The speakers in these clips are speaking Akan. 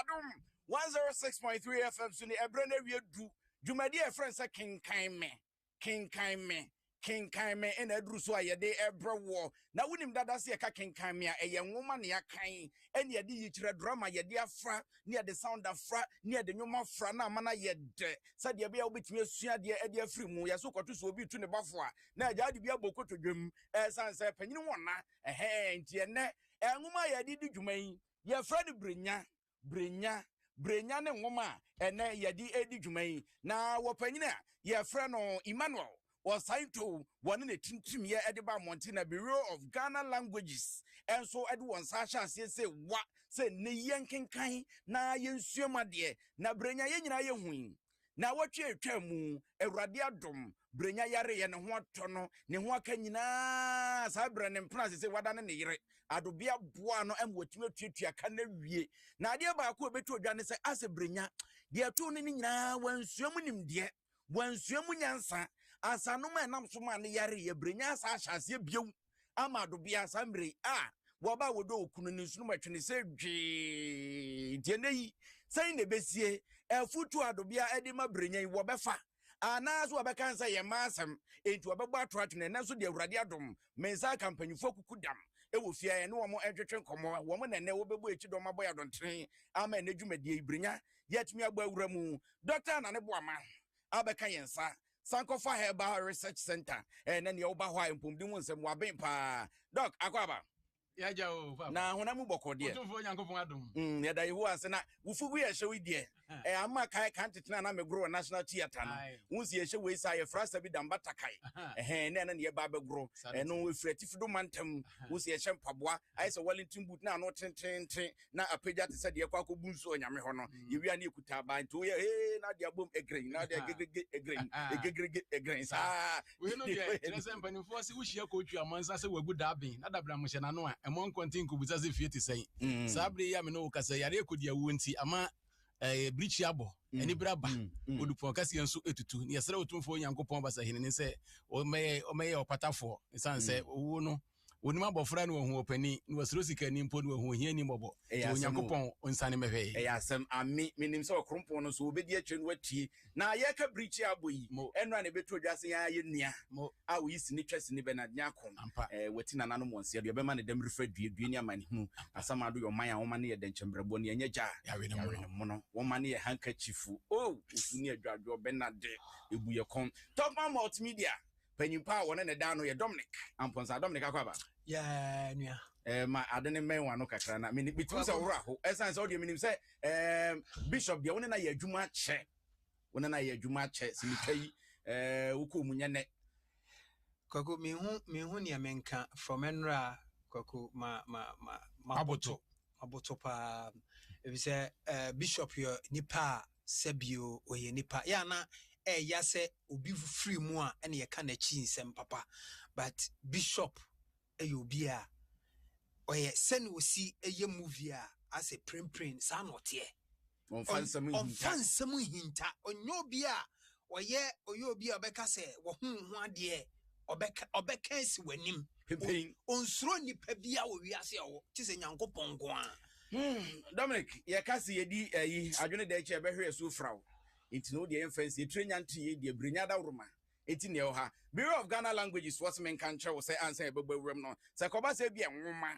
Adom 106.3 FM so the Ebrene we do Jumadi friends say Kenkan Me in edru so ayede ebro wo na wonim dada se ka Kenkan Me a eye nwoma ne akan ene ye de yikyire drama ye de afra ne de sound afra ne de nwoma afra na amana ye de sa de bia obetumi asua de e de afri mu ye so kwoto so obi tu ne bafo a na agya de bia bokoto dwam sanse panyin wona nti ene nwoma ye de dwuman ye fra de brenya ne nwoma ene ye de edi dwuman na wo panyina ye fra no Emmanuel was signed to one in a team here at the Montana Bureau of Ghana Languages. And so at one Sasha say what say ne yankin kind na yen suma dear na brenya yen win. Now what ye temu a radiadum brenya yare and what tono ne wakanina sabran and prince say what an ere adobia buano and what you treat your canary. Now dear Baku beto Janice as a brenya dear tuning now when swimming dear. When Swimunyansa, as a no man, Namsuman Yari, Brinas Ashas, ye bew, Amado be assembly. Waba would do Kununusumat and say, Jenny, saying the Bessie, a foot to Adobia Edima Brine, Wabefa. Anas Wabakan say a massam into a babatrat and also the radiadum, Mensa company for Kudam. It will fear no more education come woman and never be waited on my boy on train. I'm an edume brinya, yet me a boy remu, Doctor and a woman. Abekayensa Sankofa Herbal Research Center and then the Oba in Pumdimus and Wabimpa. Doc Aquaba. Yajo na honamu boko de yada ihu asena wufu we show dear ama kai kan tetena na me grow national theater no wunsi ye we say frasa bi dambata kai na ye ba be grow no we fretifu do mantam wunsi ye mpaboa ai se Wellington boot na no ten na apagya te se de kwa ko bunso onyame ho no ye wi ana ekuta ba nto ye na de abom egren na de egren sa we no de tese mpanimfo se wo hia ko twa mansa se wagu dabin na dabra mo hye na no a emon kontin ko busa se fieti sen sabre ya me no kasa yare ko dia wonti ama bleach abo eni braba odupon kase enso etutu ne yesere otumfo Nyankopon basa hene ne se o meye opatafo sanse wo no onima abofra no hu opani no wasiro sika ni mpo no hu hia ni mobo Nyankopon onsane mehwe asem ami minim se okrompo no so obedi atwe no atie na ye ka bleach abo yi eno na beto dwase ya ye nua a wo yisi ni twese ni Bernard Nyakon wati na nanu monse de obema ne dem refa due ni amane hu asama do yo man a wo man ye denchembrebo ne nya ja yawe ne mo no wo man ye handkerchifu usu ni adwadwo Bernard ebuye kon top man multimedia Penyimpa wona ne da no ye Dominic amponsa Dominic akwaba ya nua ma adene menwa no kakra na me bitum se wora ho essence audio minim se bishop de wona na ye adwuma che wona na ye adwuma che simitwai wukomunya ne kwako me hu ne menka from enra kwako ma aboto pa e bi se bishop yo nipa sabio oye nipa ya na ya se obi free mu a ene ye ka na chi nsem papa but bishop obi a oye sen osi eye movie a as a print sa note on fansam hinta onyo obi a oye obi a obeka se wo hu ade obeka si wanim onsuro nipa bia wo wiase wo tise Nyankopon ko a Dominic ye kasi yedi ayi adwene de eche behwe so frawo enti no de emfancy trenya ntie de brenya da woroma enti ne ha Bureau of Ghana Languages was men kan che wo say answer ebebewrem no say koba say bia nwoma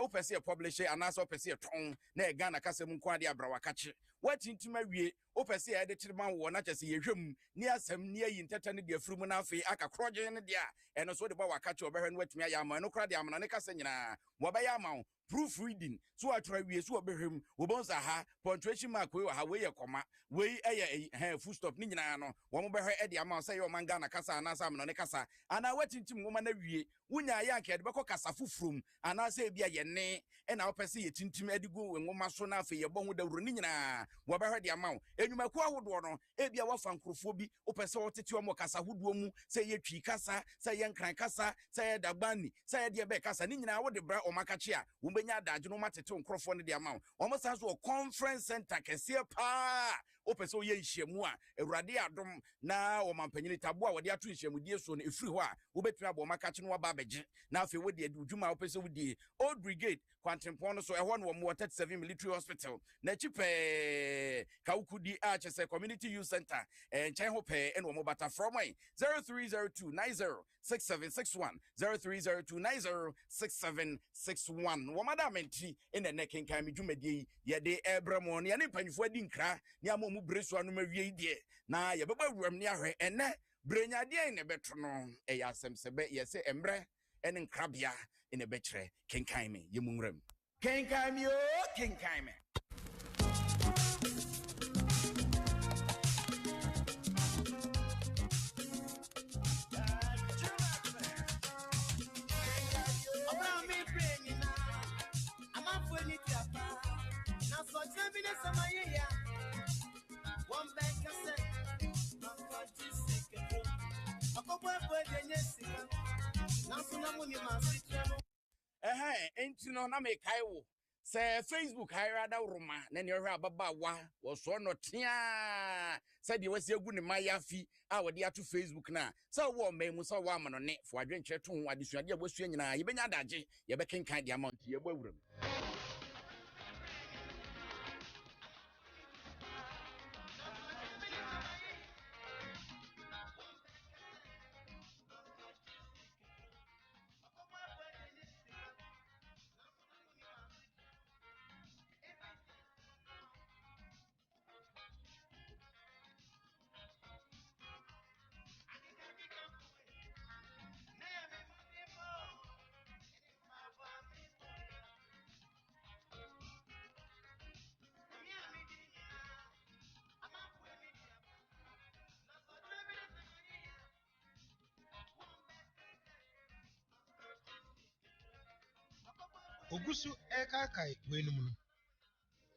opese publish anaso opese ton na Ghana kasem nko ade abrawaka che watintima wie opese edit man wo na chese yehwem ni asem ni ayi nteta ne de afurum na afi aka kroje ne de a eno so de ba waka che obehwe no watumi ayama no kra de amana ne kasa nyina wo ba ya ma proofreading so atwa wie so obehwem obonsa ha punctuation mark we ha we ye koma we eye full stop ni nyina no wo mo behwe e de ama say yo man Ghana kasa na sam no ne kasa ana watintim ngoma na wie wunya ya nke de beko kasa fufurum ana say bia ye ne e na opese ye tintim adigo ngoma so na afi ye bo ho dawro ni nyina wo behwe de ama enyumaku ahodo no e bia wa fankrofo bi opese wotete o mo kasa hodo mu say ye twi kasa say ye nkran kasa say ye dagbani say ye de be kasa ni nyina wo de bra o makache a nya daje no matete nkrofo ne de ama o mo san so conference center kese pa wopɛ sɛ woyɛ nhyiamu a awurade adom na wɔmampanyini tabo a wɔde ato nhyiamudie so no ɛfiri hɔ a wobɛtumi abɔ maka kye no waba abɛgye na afei wode adwuma a wopɛ sɛ wodie Old Brigade kwantempɔn no so ɛhɔ no wɔ 37 military hospital na akyi pɛɛ kawukudi a kyɛ sɛ community youth center nkyɛn ho pɛɛ ɛna wɔn bata from 0302906761 0302906761 wɔn adamenti ɛna ne kenkan me dwumadie yɛde ɛbrɛ mo ne yɛne mpanyinfoɔ adi nkra ne ama mu bere so anum awie die na yɛbɛbɔ awuram ne ahwɛ ɛnɛ brenyadeɛ ne bɛto no ɛyɛ asɛm sɛ bɛ yɛsɛ embrɛ ɛne nkrabea ne bɛkyerɛ kenkan me yɛmu nwuram kenkan me o kenkan me Entino na me kaiwo se Facebook hairada roma na ne hwe ababawa wo so no tia se de wasi agu ne mayafi a wo de ato Facebook na se wo memu se wo amano ne fo adwenkyere to ho adesuade abosua nyina ye benya adagye ye bekenkan de amount ye bawuram Ogusu ekakai wenum no.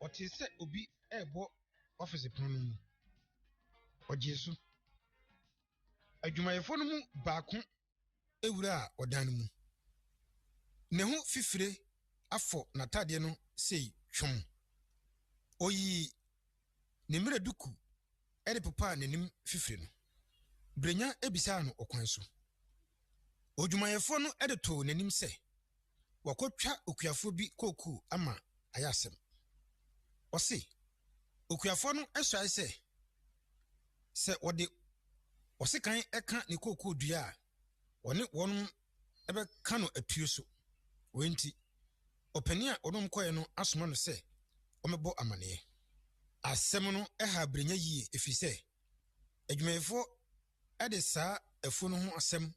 Ote se obi ebo office pono mu. Ojesu. Adwumayefo no mu baako ewura a odan mu. Ne ho fifire afọ natade no sei twom. Oyi ne mire duku ede papa nanim fifire no. Brenya ebisa no okwan so. Odwumayefo no ede to nanim se wakotwa okuafo bi koku ama ayasem. Ose okuafo no esai se wode osikan eka ne koku dua a woni wonum ebe ka no atuo so. Wenti opani a onom koye no asoma no se omebo amane. Asem no eha brenya yie efise adwumayefo ede saa afu no ho asem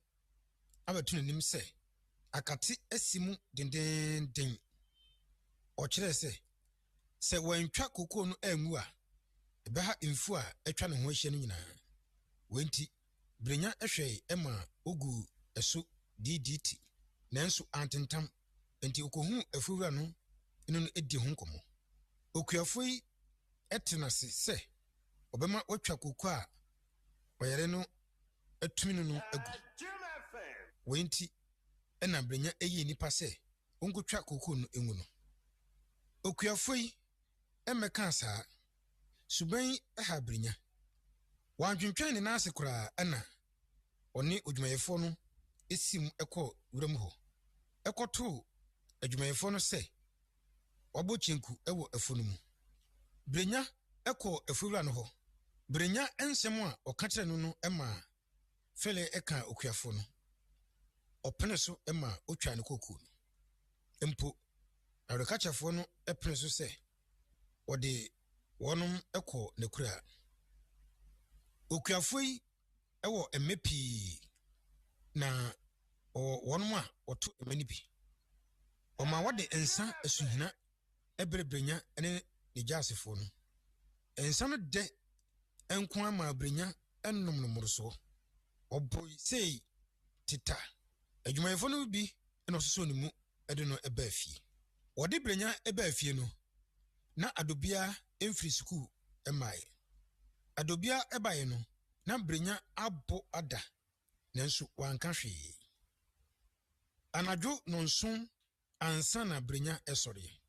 abatu nanim se akati esimu den okire se wantwa kokoo no angu a ebeha mfu a etwa ne ho ahye no nyina wenti brenya ehwe ema ogu eso DDT nanso antentam enti okohu afuwura no eno edi ho nkomo okuafo yi etena se obema watwa kokoo a oyere no atumi no agu wenti ena brenya eyi nipa se onkotwa kokoo no engu no okuafo yi emeka saa suban eha brenya wantwentwan ne nase kura ana oni odwumayefo no esim ekọ wuram ho ekoto adwumayefo no se wabo chenku ewo afunu mu brenya ekọ afura no ho brenya ensem a oka kire no ema fele eka okuafo no opene so ema otwa ne kokoo no empo arokachafo no epene so se wode wonum ekọ ne kura okuafo yi ewo emepi na wonum a oto emani bi oma wode ensa asuhina ebrebrenya ene ne jasefo no ensa no de enko ama brenya ennom no moroso oboy sei tita adwumayefo no bi eno soso ne mu ede no eba afie wode brenya eba afie no na adobia emfiri school emai adobia ebaye no na brenya abo ada nanso wanka hwe anadwo nonson ansa na brenya esore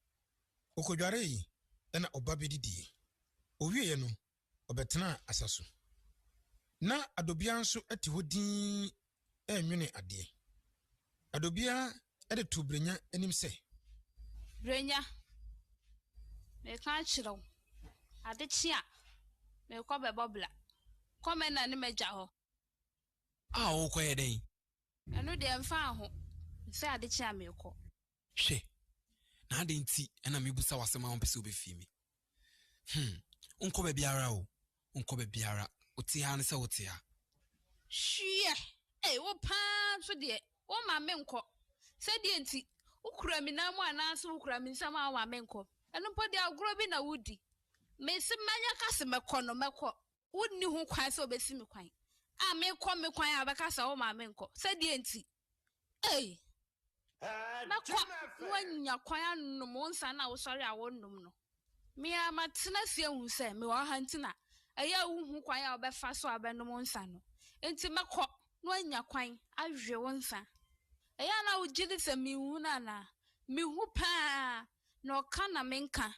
okodware yi na obabedidie owie no obetena asaso na adobia nso ati hodin enwene ade adobia ede to brenya anim se brenya me kan chiro ade chia me ko be bobla come na ne meja ho o ko yeden enu de mfa ho se ade chia me ko hwe na ade nti na mebusa wasema won pese obefi mi unko be biara o unko be biara oti ha ne se oti ha hwie wo pa so de wo ma me nko se de nti ukura mi na mu anaso ukura mi nsam a wa me nko enu po de agro bi na wudi me se manya kase mekọ no mekọ wonni hu kwan se obesi mi kwan a me kwan abakasa wo ma me nko se de nti mekọ wanya kwan anum nsa na wo sori a wonnum no me amatena sie hu se me wa hantina aya hu kwan a obefa so abenum nsa no enti mekọ no anya kwan ahwe wo nsa aya na wo gidi se mi hu na mi hu pa no kana menka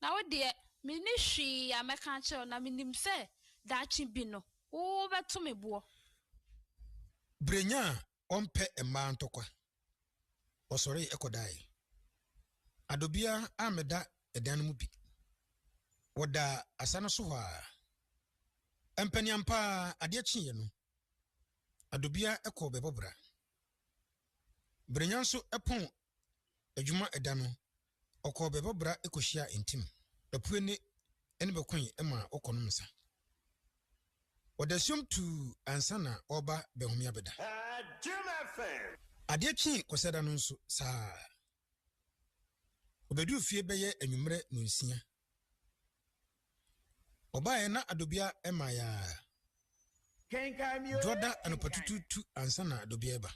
na wo de me ni hwi ya meka che na minim se dachi bi no wo beto me bo brenya ompe emma ntokwa osori ekodai adobia ameda edan mu bi woda asana so ha empaniampa ade chiye no adobia ekọ bebobra brenya nso epon adwuma edano okọ bebobra ekohia intim epuene ene bekwan ema okonom sa odasum tu ansana oba behomia beda ade chi koseda no nso sa obedu fie beye anwumre no nsia oba na adobia ema ya Kenkan Me On doda anopatututu ansana adobia eba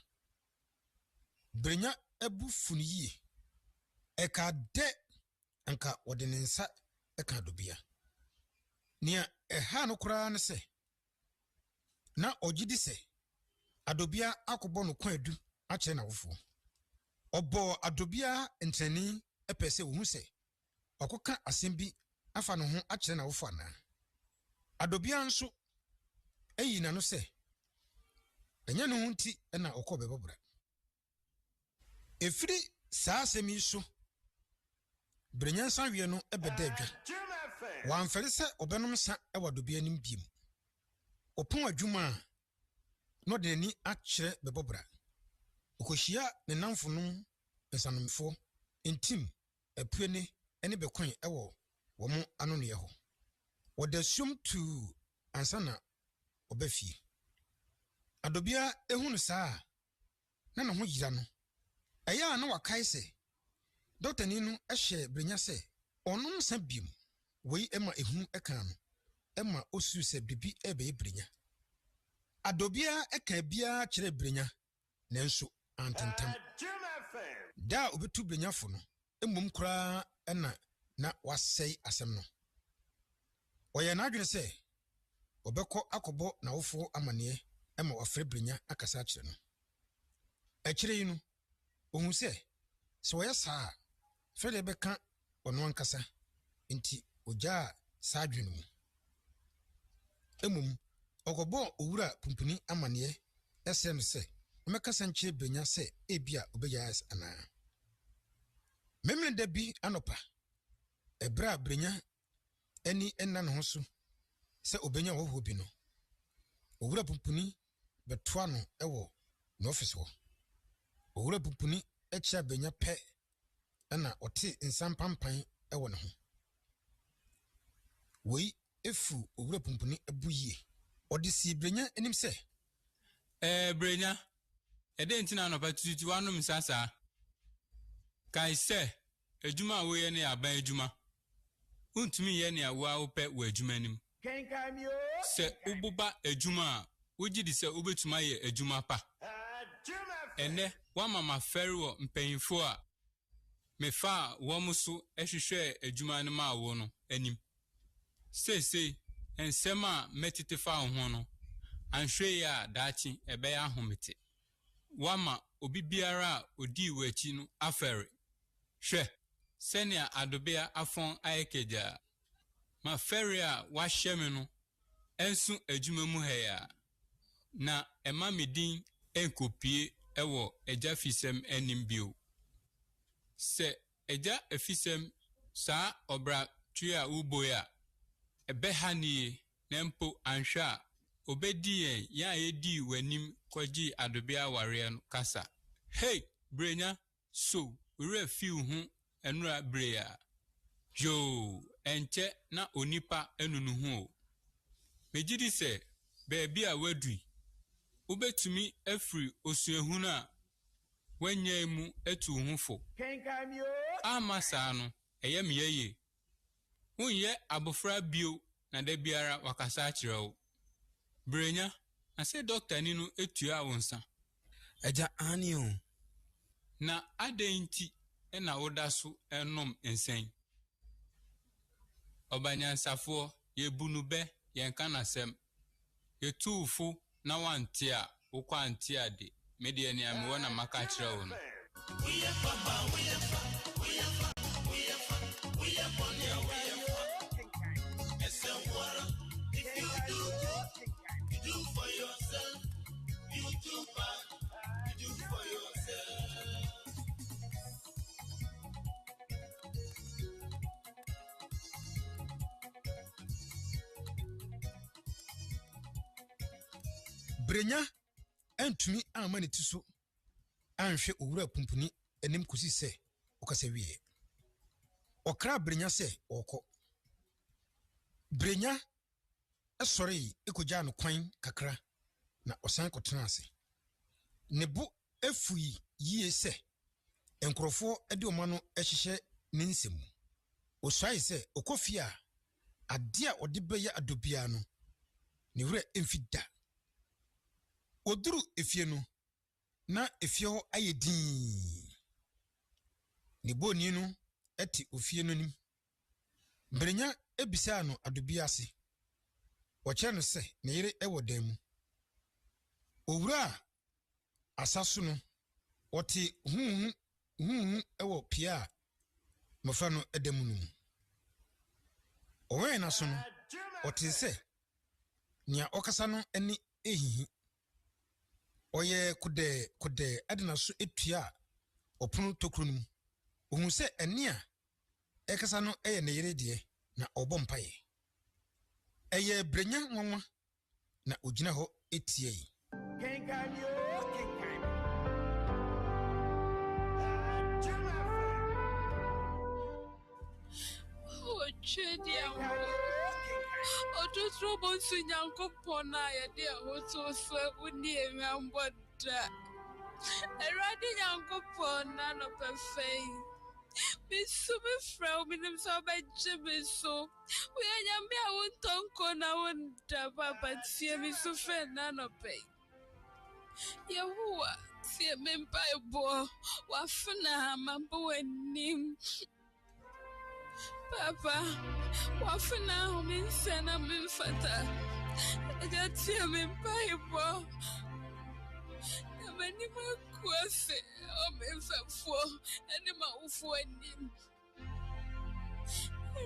brenya ebu funyi eka de anka odinensa eka adobia nia eha no kura ne se na ogidi se adobia akobo no kwan adu ache na wofo obo adobia entreni epese wo hu se okoka asembi afa no ho ache na wofo ana adobia nso eyi na no se enya no hunti na okobe bobra efiri saa asemi so brenyansa wie no ebeda adwa wanfere se obenom sa ewadobia nim biem opon adwuma no de ni akire bebobra okohia ne namfonom esanomfo intim epuene ene bekwan ewo womo ano ne ho wodasum tu ansana obafie adobia ehunu saa na no ho yira no eya na wakai se doctor ni no ehye brenya se onom sa biem wei ema ehunu eka no ema osu se bibi ebe brenya adobia eka bia kire brenya nanso antentam da obetu brenya fo no emom kura na wasei asem no oye na adwene se obekọ akobo na wofo amane ema wafre brenya akasa akire no akire yi no ohun se woya saa fede beka ono ankasa nti oja saa adwene mu emum okobo owura pumpuni amane esem se mekasa nchire brenya se ebia obeya ana memne da bi anopa ebra brenya eni enna no so se obenya wo bi no owura pumpuni betoa no ewo no office ho owura pumpuni echa brenya pe na ote nsampampan ewo ne ho wei efu owura pumpuni ebuye odi si brenya enim se brenya ede ntina no patutu wanum sasa kai se ejuma wo ye ne aban ejuma untumi ye ne awa ope wo ejuma nim Kenkan Me On se ububa ejuma wogidi se ubetuma ye ejuma pa ene wa mama ferro mpanyinfo a mefa wo muso ehwehwe ejuma ne ma wo no anim sei ensema metete fa ho no anhwe ya daachi ebe ya ahomete wama obi biara odi wachi no afere hwe senia adobia afon ayekeja ma feria wa hyeme no ensu adwuma mu ha na ema medin enkopie ewo eja fisem enim bio se eja afisem sa obra twa uboya ebehanie nempo anhwa obedi ya edi wanim kwaji adobia ware no kasa hey brenya so ure fiu hu enura brea jo enche na onipa enunu hu mejidi se beebi a wadui ubetumi afri osuehunu a wanya mu etu hufo Kenkan Me On amasa no eyemiyeye unye abofra bio na da biara wakasa akireo brenya na se doctor ni no etua wonsa Eja anio. na adenti na woda so enom ensen obanyansafo yebunu be yenka nasem yetuufo na wante a wokwa ante ade mede ani ame wona maka kireo no Brenya entumi amane tiso anhwe owura pumpuni enim kosi se okasa wie okra brenya se okọ brenya asori ekoja no kwan kakra na osan kotena ase ne bu efui yie se enkrofo ede omano ehihye ne nsemu osai se okofia ade a ode beye adobia no ne wura emfida oduru efie no na efie ho ayedin ne boni no eti ofie no nim brenya ebisa no adobia ase woche no se ne yire ewodan mu owura asaso no wote ewo pia mofa no edamu no owen na so no wote se nia okasa no eni ehihi oye kude adina so etua opono tokru no ohun se eni a ekasa no eye ne yire de na obo mpaye eye brenya nwanwa na ogina ho etie yi Kenkan Me On Kenkan Me. Oh, Chedia. Otro bonsu nyanko pona ya dia hoso so uni emamboda. Eradi nyanko pona no perfect. Bisu me frau minim so ba jebe so. We anyambe a wontonko na wonda papa tie mi so fe na no pay. Yehuwa tie me mpaibo wafuna mambo wenim. Papa, wafuna uminsana mfata. Ejatia mpaibo. Namani makwase omefafo anima ufu enim.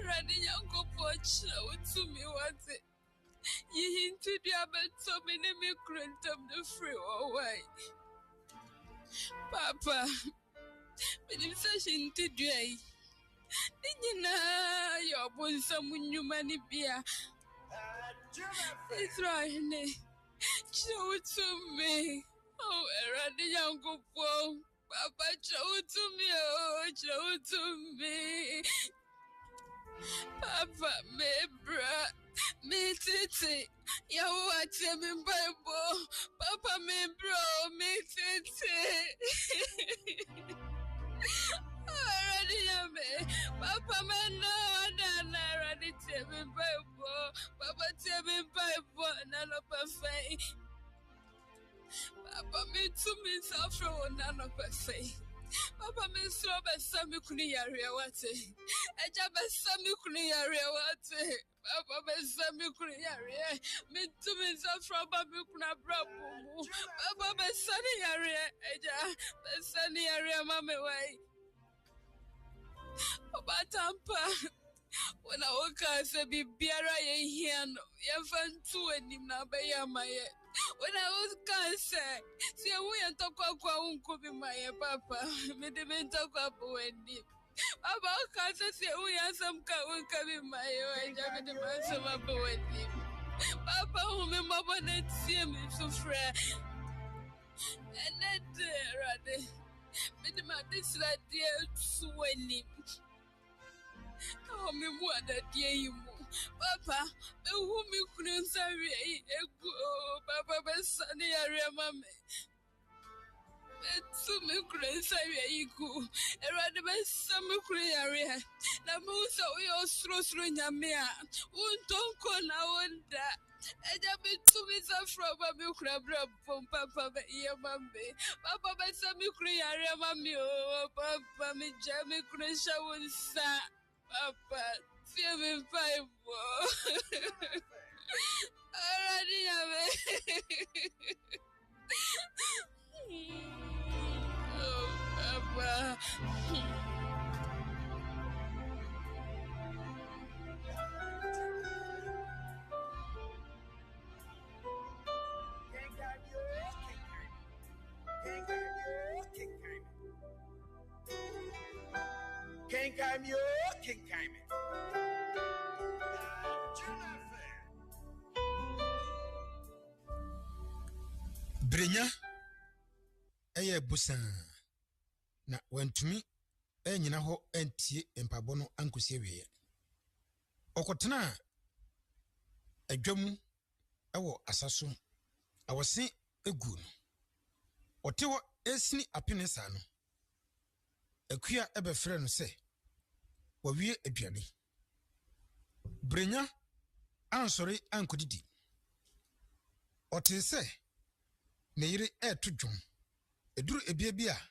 Rani yanko pocha utumi wate. Yihintu diabeto mine mikrentam the free away. Papa, minimsa shinti duai. Nina yobunsa munyumani bia. Israel show to me. Oh, Eradi yanko po. Papa show to me. Oh, show to me. Papa me bra. Me titi. Yawa me Bible. Papa me bro. Me titi. Papa man no I ready to me Bible. Papa tell me Bible none of perfect. Papa me to me suffer none of perfect. Papa me so be sami kuni yare wate. Eja be sami kuni yare wate. Papa be sami kuni yare. Me to me suffer baby kuna brabu. Papa be sani yare. Eja be sani yare mama way. Papa tampa When I woke up, I said, be biara here, no, you found two and him now by your my. When I was cancer, see, we and talk about my papa, made the men talk about Wendy. About cancer, say, we have some come in my way, I the man some about Wendy. Papa, who me mama not see me so fresh. And that, rather, made the man this like dear swelling. Oh, me more that dear Papa, who me couldn't say, Papa, my son, I remember. To me, couldn't say, you go. And rather by some area. The moose are we all through Yamia. Won't don't call now and that. And I bet to me from a milk crab from Papa, your mammy. Papa, by some area, mammy, oh, Papa, me jammy crash, I will say, Papa, feel me 5 more. Already have it. Oh, Papa. Kenkan Me On Kenkan Me. Brenya eye busan na wantumi enyina ho entie empabo no ankosie wiye. Okotena adwamu ewo asaso awose egu no. Otewo esini apenesa no. Akua ebefre no se wawie aduane. Brenya ansori ankodidi. Otese ne yire eto dwom. Eduru ebiebia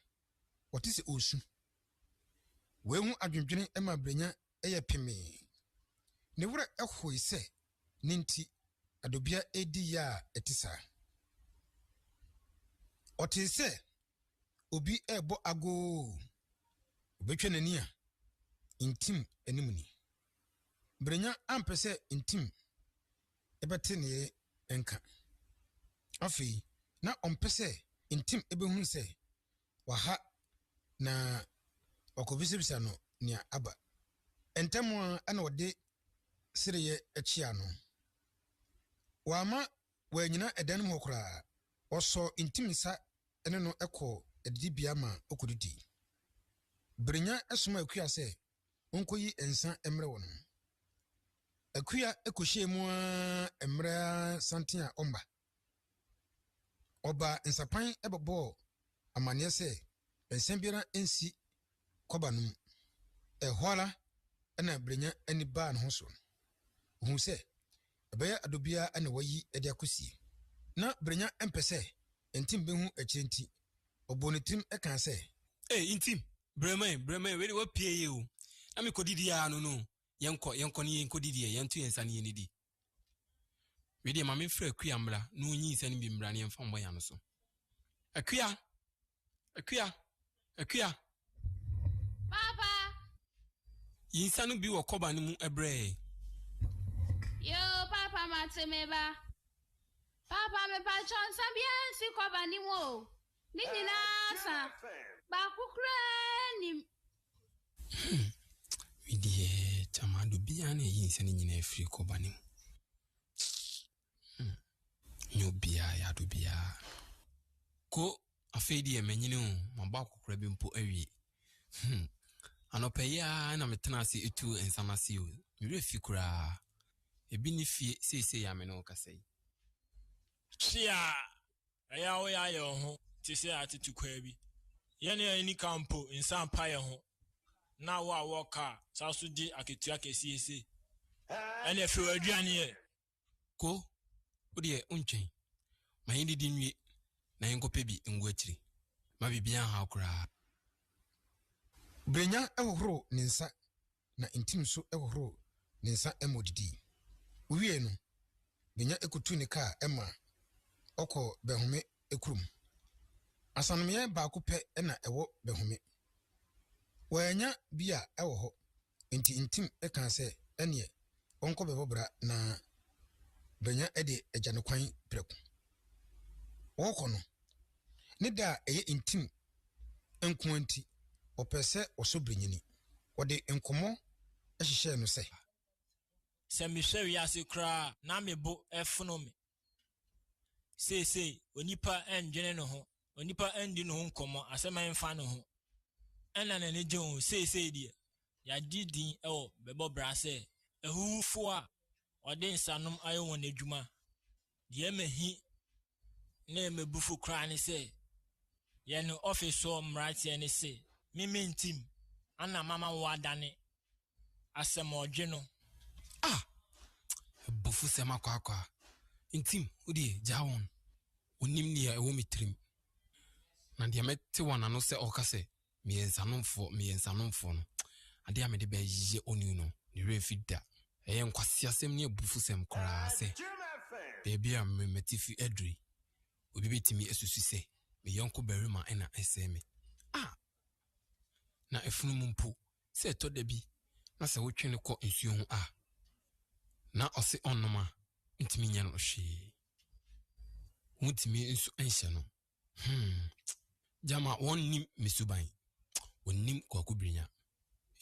otise osu. Wehu adwendwene ema Brenya eye peme. Ne wura ehoi se ninti adobia edi ya etisa. Otise obi ebo ago obetwe nani a intim animuni. Brenya ampese intim ebete ne enka. Afi na ompese intim ebehun se waha na okobisibisa no nia aba. Entemu ana wode sireye echia no. Wama wanyina edanum hokra. Oso intimisa ene no eko edibia ma okudidi. Brenya esuma akua se onkoyi ensa emre wono. Akua ekohye mu emre santia omba. Oba ensapan ebebo amane se ensembiara ensi kobanum. Ehwala ena Brenya eni ba no so. Hu se ebaya adobia ena wayi edi akosie. Na Brenya empese entim behu echenti. Obonitim ekan se intim breme we wo pie ye o na me kodidi ya no yenko ni yenkodidi ye yentu yensa ni yenidi we de ma me fra akua mra no nyi nsa ni bi mra ne yemfa mbo ya no so akua Papa. yinsa no bi wo koba ni mu ebre Yo, Papa Matemeba. Papa me pa chonsa bien si koba ni mo. Ni nasa. Ba kukra ni. we de tamado bia na yinsa ni nyina afri koba ni mu nyo bia ya do bia ko afedi e manyini o maba kokora bi mpo awie anopeya na metena ase etu ensamase o mire fikura ebi ni fie sese ya me no kasai Chia aya wo ya yo ho ti se atitu kwa bi ye ne ani kampo insan pa ye ho na wo awoka saso di aketua kesiese ene efe waduane ye ko odi untwen mayindi di nwie na yenkope bi ngu akiri ma bibia ha okra Brenya ehohoro ninsa na intim so ehohoro ninsa emodidi. Uwie no Brenya ekutu ne ka ema oko behume ekrum. Asanomye ba ko pe na ewo behume. Wanya bia ewo ho. Inti intim eka se enye onko bebobra na benya ede ejane kwan preku. Woko no. Ne da eye intim enkuanti opese osobrenyini. Ode enkomo ehihye no se. Se me hwe wiase kra na me bo efono me. Sei onipa endwene no ho. Onipa endi no ho nkomo asema emfa no ho. Ena na ne gye sei die. Ya didin ewo bebo bra se ehufo a ode nsanom ayo won adwuma. Die mahi na mebufu kra ne se ye no office o mrate ne se mimi ntim ana mama wadane asem odwe no. Bufu sema kwa. Intim, udie, jawon. Unim ni ya ewo mitrim. Na ndiya meti wana no se okase. Miyensanumfo no. Adi ya medebe ye oni no. Ni refida. Eye mkwasi asem ni bufu sem kora se. Baby ya metifi edri. Ubibiti mi esusu se. Mi yonko berima ena eseme. Na efunu mumpu. Se to debi. Na se wuchene ko insuyon na ose onoma ntimi nya no hwe mutimi nso enhye no jama wonnim misuban wonnim kwakubrinya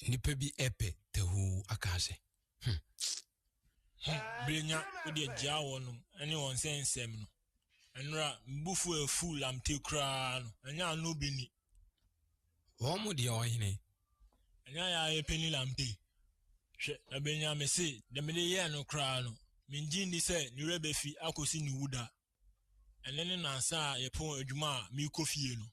nipa bi epe tehu akase Brinya odi agya wonum ene won sensem no enra mbufu efu lamte kra no enya no bini wo mu de ohene enya ya epeni lamte hwe na benya me se de me ye no kra no minji ndi se ni rebefi akosi ni wuda enene nansa ye pon adwuma mi kofie no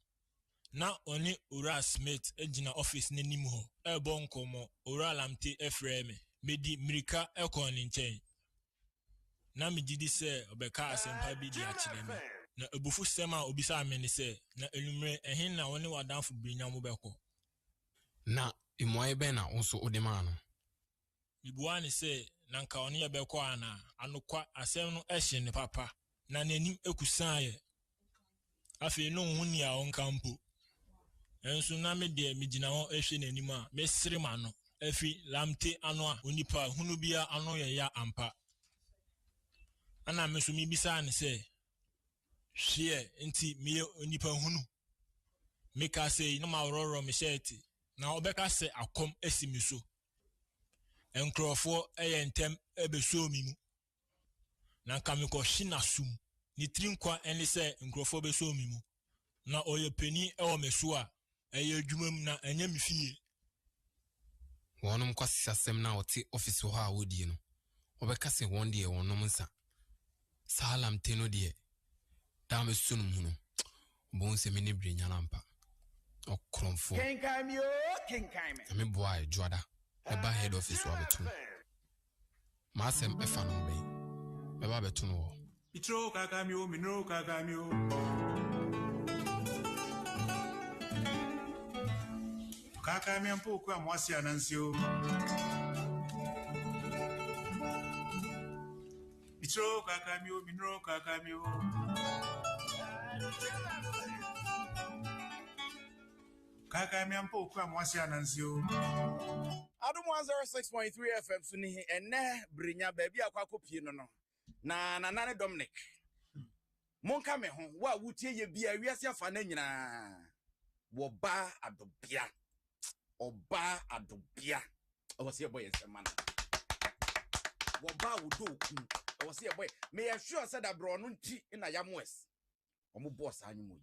na oni Ora Smith ejina office n'anim ho ebo nkomo Ora lamte efre me medi mirika ekon ni nchen na megidi se obeka asempa bi di akire me na ebufu sema obisa amene se na enumre ehin na woni wadanfo brinya mo beko na imoye be na unso odema no ibuani se na nka oni ebeko ana anokwa asem no ehye ne papa na nanim ekusan ye afi no huni a onkampo enso na me de megina ho ehwe nanim a mesire ma no afi lamte ano a onipa hunu bia ano ye ya ampa ana meso mi bisa ne se hwe enti me onipa hunu meka se no ma wororo me sheti na obeka se akom esimi so enkrofo eyentem ebeso mi mu na kamiko hina sum ni trinkwa ene se enkrofo beso mi mu na oye peni ewo meso a eye adwumam na enya me fie wonum kwasi asem na oti office ho a wodi no obeka se won de wonum nsa salam teno de dame sunum hu no bon se mini brinya lampa okromfo Kenkan Me On. me boy joada eba head office wa betu ma asem efa no be eba betu no wo Itro kakamio, minro kakamio. Kakamio mpoku amwasi anansio. Itro kakamio, minro kakamio. Kakamio mpoku amwasi anansio. Adom 106.3 FM so ni ene brinya baby akwakopie no na nanane Dominic monka me ho wa wutie ye bia wiase afa na nyina wo ba adobia oba adobia owose boy ensemana wo ba wudo oku owose boy me ya sure said abro no nti na yamwes omo boss anyumo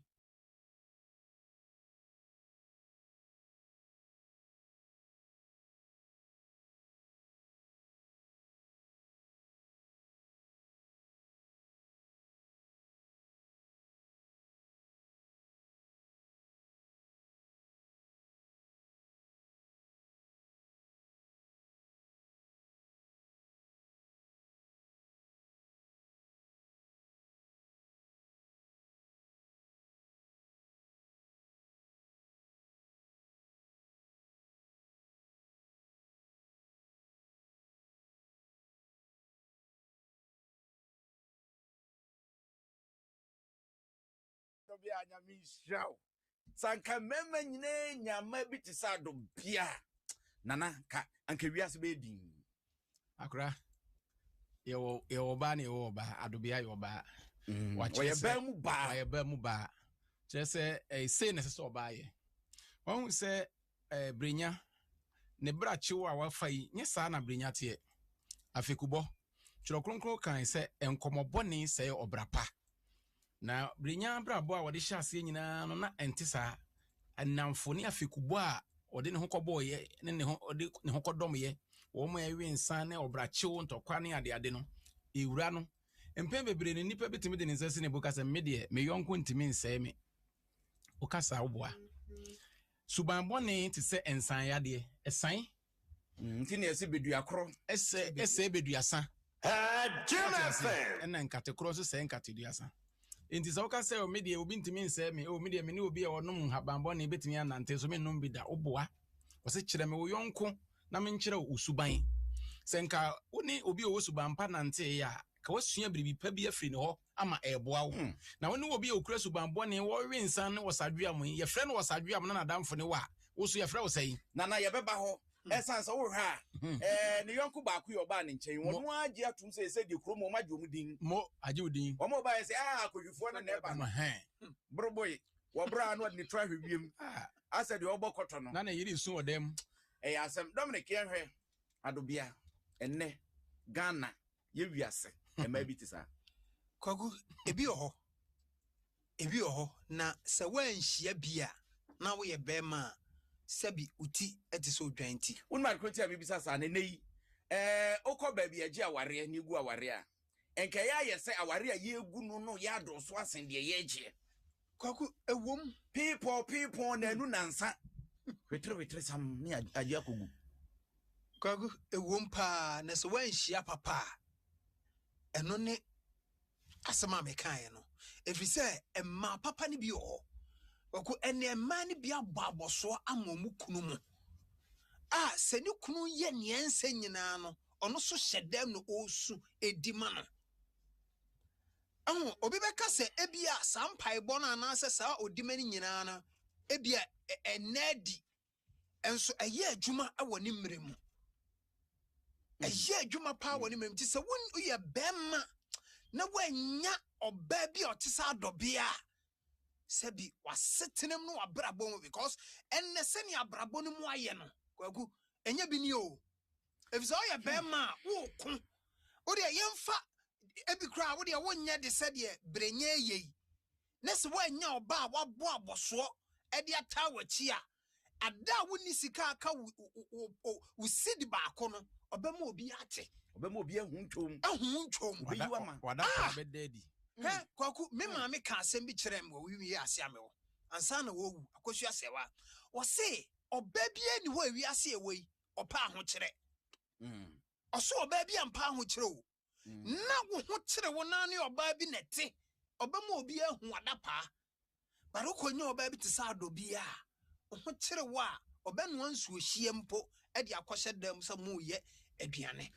bi anyami show sanka mema nyine nyama bi te sa do bia nana ka anka wiase be din akra ye ba ne wo ba adobia ye ba wa ye ba mu ba wa ye ba mu ba che se say ne se oba ye won se brenya ne bra chiwo a wa fai nye sa na brenya te afekubo chiro kronkron kan se enkomobone se obrapa na brenya brabo a wode hyase nyina no na entisa anamfo ne afekubo a wode ne hokobo ye ne ode ne hokodom ye wo ma ewe nsan ne obrachiwo ntokwa ne ade no ewura no empem bebre ne nipa betimi de ne nsase ne boka se me de me yonko ntimi nsae me okasa oboa suban bone te se ensan yade esan ntine ese bedua kro ese bedua san ena nkate kro so se nkate duasa enti se okasa o me de obi ntimi nsae me o me de me ne obi e onom haban bone betimi anante so me nom bi da oboa wo se kire me wo yonko na me nkire usuban senka woni obi o suban pa nante ya ka wasua biribi pa bi afri ne ho ama eboa wo na woni obi okura suban bone wo we nsan ne wosadua mo ye frɛ no wosadua mo na nadamfo ne wa wo so ye frɛ wo sɛyi na ye beba ho esansa wo hwa ne yonko ba ku yo ba ne nkyɛn wo agye atum se di kromo ma dwom din mo agye odin wo mo ba ye se akodwufo na eba no broboy wo bra no de tra hwewiem asa de obokoto no na na yiri su odem asem Dominic yenhwe adobia enne Ghana ye wiase ema bi tisa kwagu ebi oho na se wanhia bia na wo ye bema sabi uti etise odwanti unma kwenti abibisa sa ne nei okọ ba bi age aware ne gu aware a enka ya ye se aware a ye gu no ya do so asen de ye age kwagu ewom people na anu nansa wetre sam ni age akogu kwagu ewom pa na se wanhia papa eno ne asema mekan no efise emma papa ne bi o kwagu ene emma ne bi aboaboso amomu kunu mu se ne kunu ye niense nyina no ono so hyedam no osu edima no obi beka se ebia sampai bo na na se sa odima ni nyina no ebia enadi enso eye adwuma awoni mremu eye adwuma pa awoni mremu ti se won ye bema na wanya oba bi otisa adobia sebi wasetenem no abrabon because enne se ni abrabon mu aye no kwagu enya bi ni o efisa o ye bema wo ko o de yemfa ebi kra wo de wonya de se de brenye yei na se wanya oba wabo aboso e de ata wachi a ada woni sika aka wo sidi ba ko no obema obi ate obema obi ahuntwom obi yuama wada pa be daddy kwaku me ma me ka asem bi kirem wo wi ase ame wo ansa na wo wu akosu asewa wo se oba bia ni ho awi ase ewoi opa ho kire oso oba bia mpa ho kire o na wo ho kire wo na ne oba bi nete oba ma obi ahu adapa baro konya oba bi te sa do bia ho kire wo a oba no ansu ohie mpo e de akɔhye dam sa mu ye aduane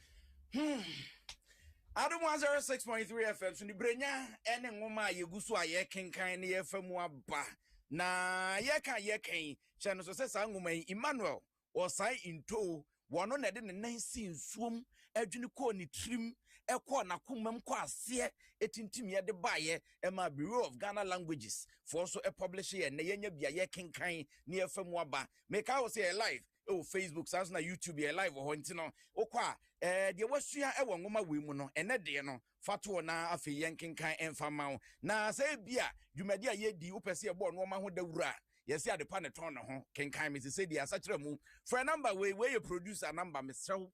Adom 106.3 FM so ni brenya ene nwoma yeguso a ye kenkan ne ye famu aba na ye kan che no so se sa nwoma Emmanuel osai into wono na de ne nansi nsuom adwene ko ni trim ekọ na komam kọ ase etintim ye de baye ema Bureau of Ghana Languages for so publish ye na yenya bia ye kenkan ne ye famu aba make I was here live Facebook sans na YouTube ye live ho ntino okwa de wasua e nwoma we mu no ene de no fato na afi yenkenkan enfama na sai bia dwumadi a ye di upese ye bo no ma ho dawura yes ya de pa ne ton ho kenkan me se di asakira mu for number we your producer number mesrew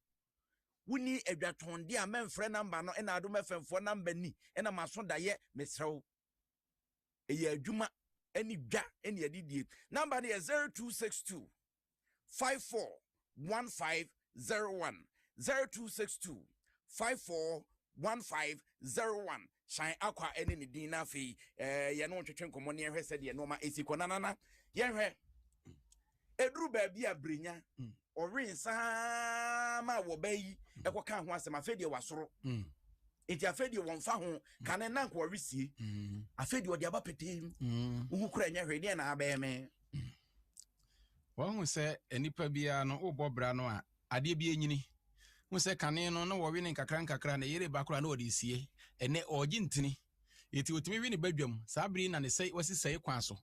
wuni adwaton de a memfre number no ena adom fmfo number ni ena maso da ye mesrew ye adwuma eni dwa eni adidie number ne 0262 541501 0262 541501 shine aqua ene ni din na fe ye no twetwe nkomo ne hwe se de no ma esiko nanana ye hwe eduru ba bia brenya ori nsa ma wo bayi ekoka ho asema fe de wasoro enti afedi wonfa ho kane na nko resie afedi odi aba pete uhu kura nya hwe ne na aba me Who say enipa bia no obobra no a ade bia enyini. Who say kane no na wo we ne kakra na yere bakra na odi sie ene ogi ntini. Yeti otimi wi ne badwam saa bere na ne sei wasi sei kwan so.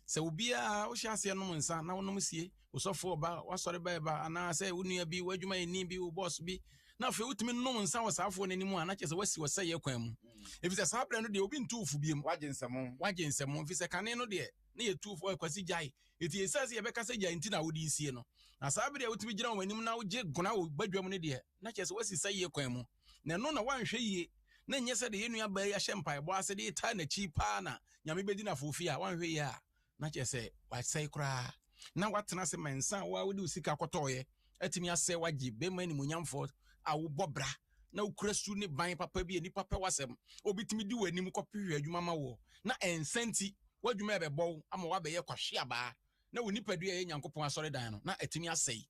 Se obia wo hia se no nsa na wonom sie osofo oba wasore ba ana se wonua bi wadwuma eni bi wo boss bi na fe wotimi nom nsa wasafo n'anim a na kyese wasi wasa ye kwan mu. Efise saa bere no de obi ntufu biem wagye nsemo efise kane no de na ye tufu akwasi jai eti esase ye beka se jai nti na wodi sie no na saa bere wotimi gira wanim na wogye gona wo badwam ne de na kyese wasi saye kwan mu na no na wanhwe yie na nyese de yenua ba ya hye bo ase de ta na chi pa na nyame bedi na fofi a wanhwe yie a na kyese wasai kra na watena se mensa wa wodi usika kotoye atimi ase wagye bema ni munyamfo a wo bobra na ukura su ne ban papa bi ni papa wasem obitimi di wanim kopehwe adwuma ma wo na ensenti wadwuma ebebo ama wa beye kwahwe aba na woni padua ye nyankopon asore dan no na atimi asei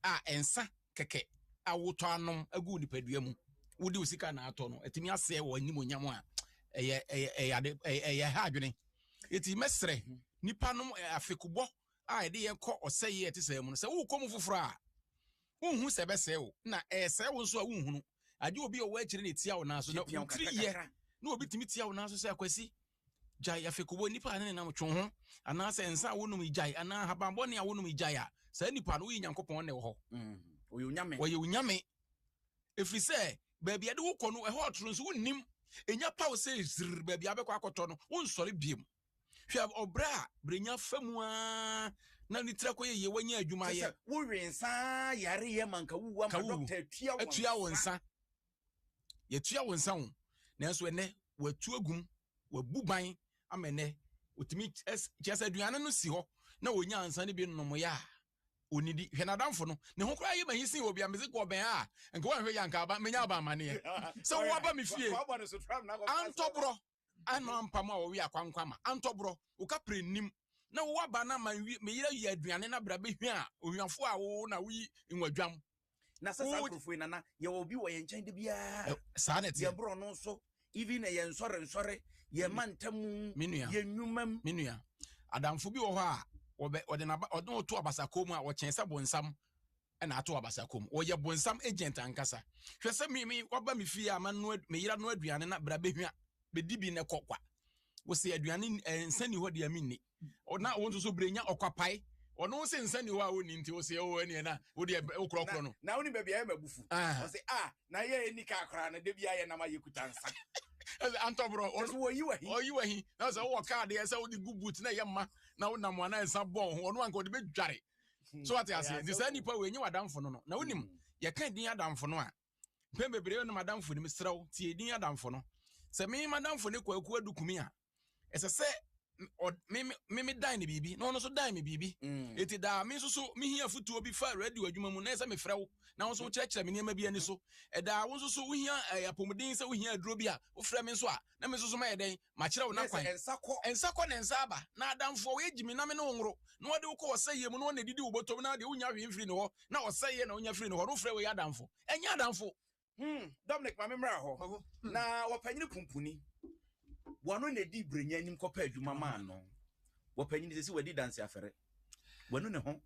a ensa keke a woto anom agu ni padua mu wodi usika na ato no atimi ase wo anim onyam a eye ha adwene eti mesre nipa nom afekubo a ede ye kɔ ɔsɛye ete sɛ mu no sɛ wo kɔ mu foforo a unhu sɛ bɛsɛ wo na ɛsɛ wo nso a unhunu ade obi o wa akyire ne tia wo na so na utri ye na obi timi tia wo na so sɛ akwasi jai afekubo nipa ne nam twon ho ana sɛ ensa wonum jai ana habambo ne a wonum jai a sɛ nipa no yi nyankopɔn ne wo hɔ oye unyame efri sɛ baabi ade wo kɔ no ɛhɔ otro nso wonnim enya paw sɛ zir baabi abɛkɔ akɔtɔ no wonsɔre biem hwɛ obra brenya famua na ni trako ye wanya adwuma ye wo rensa yare ye manka wu ama doctor atua wonsa ye tua wonsa wo nanso ene watu agum wabuban amene otimi kyesa aduane no si hɔ na wonya ansa ne bi nnom ya onidi hwɛ nadamfo no ne ho kra ye mahisi obi ameze ko ben a nka wan hwɛ yanka ba menya ba amane so wo aba me fie antobro ano ampama wo wi akwankwama antobro wo ka prenim na wo aba na ma me yira yi aduane na bra be hwe a ohwafo a wo na wi nwadwam na sasa krofo na ye obi wo ye nkyɛn de bia saa net ye bro no so even ye nsɔre ye mantamu ye nwumam menua adamfo bi wo hɔ a ɔde na ɔde to abasakom a wɔkyɛn sɛ bonsam ɛna ato abasakom wɔyɛ bonsam agent ankasa hwɛ sɛ me waba me fie a me yira no aduane na bra be hwe a bedi bi ne kokwa wo se aduane nsani ho de amini ona wo nso so brenya okwapai ono wo se nsani ho a woni nti wo se wo ani na wo de okrokro no na woni baabi aye mabufu wo se na ye ni ka akra na de bia ye na ma yekutansa antobro wo yiwahi na so wo ka de se wo de gubut na ye ma na wo na mo na nsa bo ho ono anka wo de bedware so what you say this any pa we nyi wadamfo no na wonim ye kan din adamfo no a pembebre no madamfo ni misraw tie din adamfo no se me madamfo ne kwaku adukumi a ese se me dan ne bibi no no so dan me bibi eti da me so me hia futuo bi fa radio adwuma mu na ese me frew na wo so wo kyerɛkyerɛ me niam bi ani so ɛda wo so wo hia apomuden se wo hia aduro bi a wo frɛ me so a na me so ma yɛden ma kyerɛ wo na kwan ensakɔ ne nsaba na adamfo wo yegimi na me ne wonro na wo de wo kɔ ɔsɛye mu no na didi wo botom na de wo nya hwe mfiri ne hɔ na ɔsɛye na wo nya firi ne hɔ no frɛ wo yɛ adamfo enya adamfo Dominic ma memra ho na wapanyine pumpuni wano ne di brenya nim kopa adwuma ma no wapanyine sesi wadi dance afere wano ne ho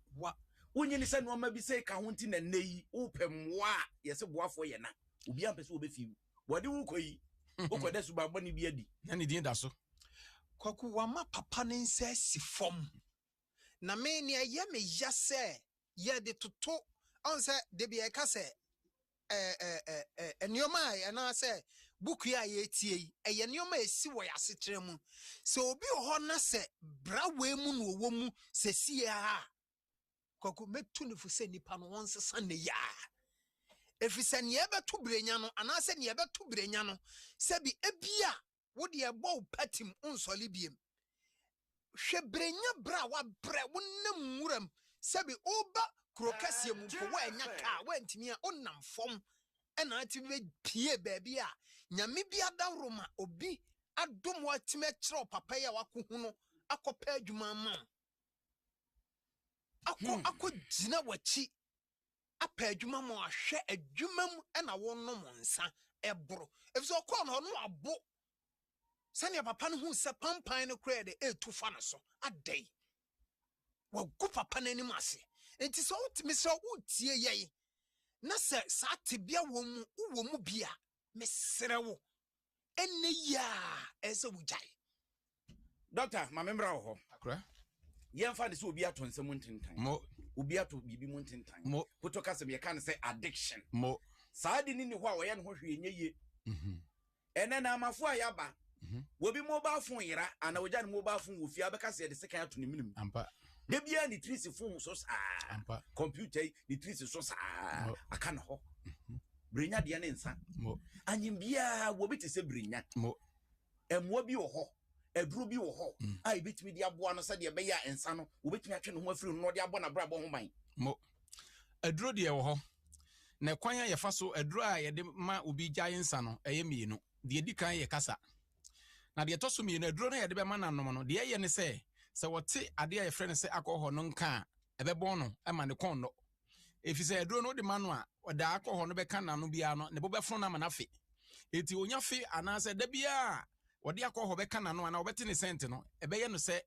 wonye ni se no ma bi se ka ho nti na nei wo pemwa yese boafo ye na obi ampese wo be fi wadi wo koyi wo koda suba bani bi adi na ne din da so kwaku wa ma papa ne nsa si fom na me ne ye me yase ye de toto on se de bi e ka se enioma na se buku ya ye tie yi eye enioma esi wo ya setre mu se obi ho na se brawe mu no wo mu se sie ha kwaku metu ne fu se nipa no won sesa ne ya efisa ne ebeto brenya no ana se ne ebeto brenya no se bi ebia wo de ebo patim unsoli biem hwe brenya bra wa bre wonam muram se bi oba krokasie mu po wa nya ka wa ntimi a onam fom ena atibe pie baabi a nyame bia da roma obi adom wa time kyerɛ papa ya wakohu no akɔpa adwuma ma akɔ gina wachi apa adwuma ma ahwɛ adwuma mu ena wonom nsa eboro efisɛ ɔkɔ no no abo sani papa no hu sɛ pampan no kra de etu fa no so adai wagu papa n'anim ase enti so wotimi so wotie yei na se sa tebia wo mu bia mesere wo enne ya ese wujai doctor ma membra ho akra yemfa de so obi ato nsem ntentan mo obi ato bibi mu ntentan mo poto kasem ye kan say addiction mo saadi ni ho a wo ye no ho hwe enye ene na amafo a yaba wobi mobile phone yira ana wogya ne mobile phone wo fia beka se de sekan ato ne minim ampa de bia ni trisi phone so sa ampa computer ni trisi so sa aka na ho brenya de ne nsa mo anyim bia wobi te se brenya mo emwo bi wo ho eduru bi wo ho a ibetimi de aboa no se de be ya ensa no wobetimi atwe ne ho afiri no de abo na brabo ho ban mo eduru de wo ho na kwan ya fa so eduru a ye de ma obi gyae nsa no eye mienu de edi kan ye kasa na de toso mienu eduru no ye de be ma nanom no de ye ne se wote ade a ye frɛ ne se alcohol no nka ebebon no e ma ne kon no efise eduru no de ma no a oda alcohol no be kan na no bia no ne bo be fon na ma na fe eti onya fe anase da bia wode alcohol be kan na no ana obete ne sent no ebe ye no se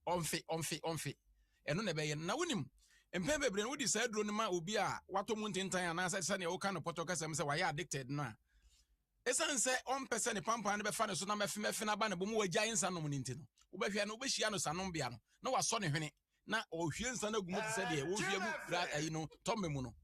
onfe eno ne be ye na wonim empembe bebre no di sa eduru no ma obi a wato mu ntentan anase se ne o kan no poto kasem se why addicted no a esan se on person ne pampa ne be fa ne so na mefe na ba ne bomu wagya insa no mu nti no wo be hwe no wo be hia no sanom bia no na waso ne hwene na o hwie nsa na gumu se de wo hwie mu kra ayi no tomme mu no